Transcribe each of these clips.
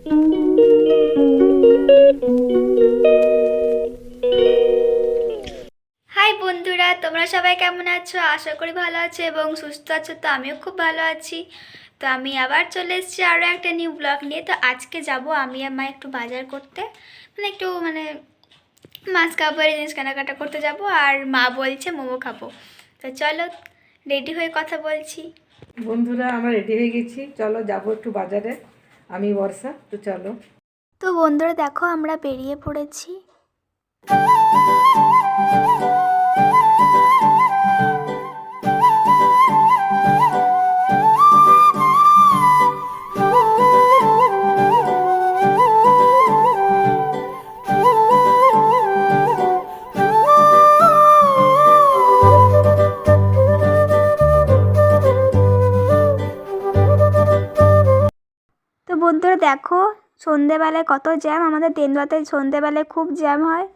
High বন্ধুরা, তোমরা সবাই কেমন আছো? আশা করি ভালো আছো এবং সুস্থ আছো। তো আমিও খুব ভালো আছি। তো আমি আবার চলে এসেছি আরও একটা নিউ ব্লগ নিয়ে। তো আজকে যাব আমি আর মা একটু বাজার করতে, একটু মাছ কাপড়ের জিনিস কেনাকাটা করতে যাব। আর মা বলছে মোমো খাবো। তো চলো রেডি হয়ে কথা বলছি। বন্ধুরা আমরা রেডি হয়ে গেছি, চলো যাবো একটু বাজারে। আমি বর্ষা, তো চলো। তো বন্ধুরা দেখো আমরা বেরিয়ে পড়েছি। তো বন্ধুরা দেখো সন্ধেবেলায় কত জ্যাম, আমাদের তেন্দুয়াতে সন্ধেবেলায় খুব জ্যাম হয়।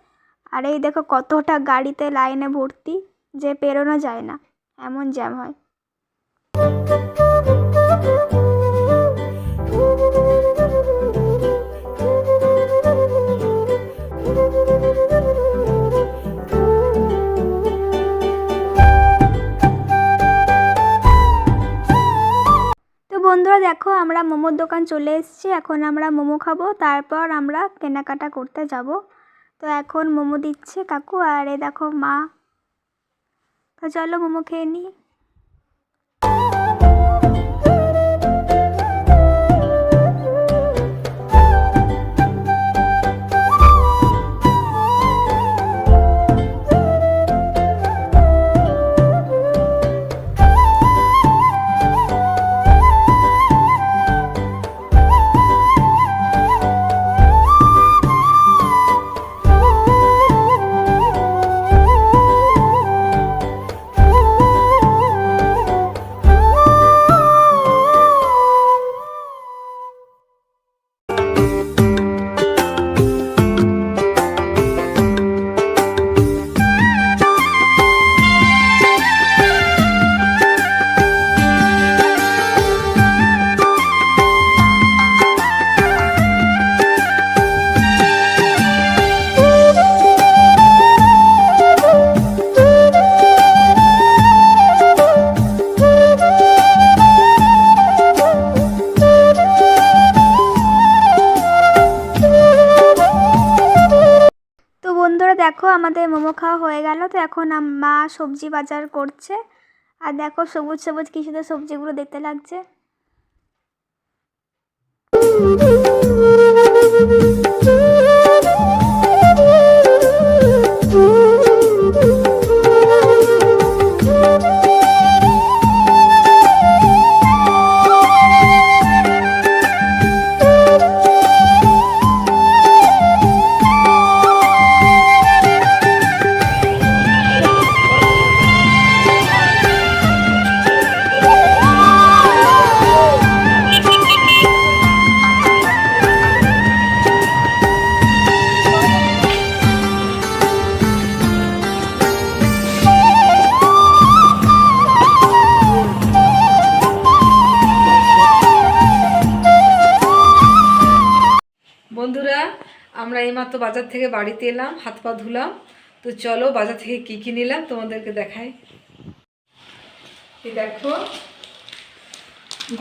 আর এই দেখো কতটা গাড়িতে লাইনে ভর্তি, যে পেরোনো যায় না, এমন জ্যাম হয়। তো বন্ধুরা দেখো আমরা মোমোর দোকান চলে এসেছি, এখন আমরা মোমো খাবো, তারপর আমরা কেনাকাটা করতে যাব। তো এখন মোমো দিচ্ছে কাকু, আর এই দেখো মা। তো চলো মোমো খেয়ে নিই। তো বন্ধুরা দেখো আমাদের মোমো খাওয়া হয়ে গেল। তো এখন মা সবজি বাজার করছে। আর দেখো সবুজ সবুজ কি সুন্দর সবজিগুলো দেখতে লাগছে। বন্ধুরা আমরা এইমাত্র বাজার থেকে বাড়িতে এলাম, হাত পা ধুলাম। তো চলো বাজার থেকে কি কি নিলাম তোমাদেরকে দেখাই। এই দেখো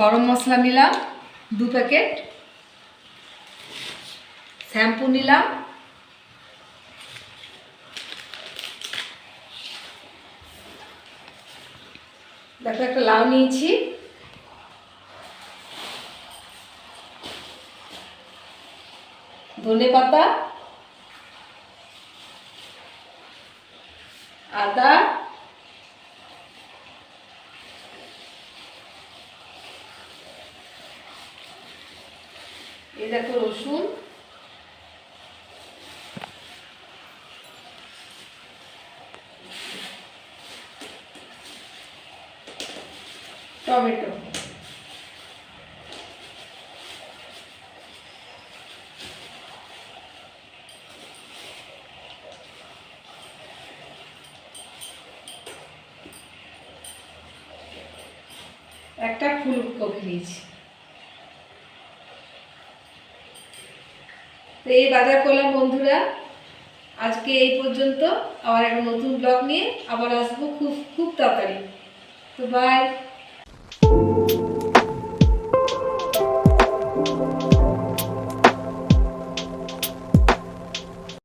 গরম মশলা নিলাম 2 প্যাকেট, শ্যাম্পু নিলাম, দেখো একটা লাউ নিয়েছি, ধনে পাতা, আদা, এই দেখো রসুন, টমেটো। একটা ফুলকপি নিয়েছি। তো এই বাজার করলাম বন্ধুরা, আজকে এই পর্যন্ত। আবার একটা নতুন ব্লগ নিয়ে আবার আসবো খুব খুব তাড়াতাড়ি। তো বাই।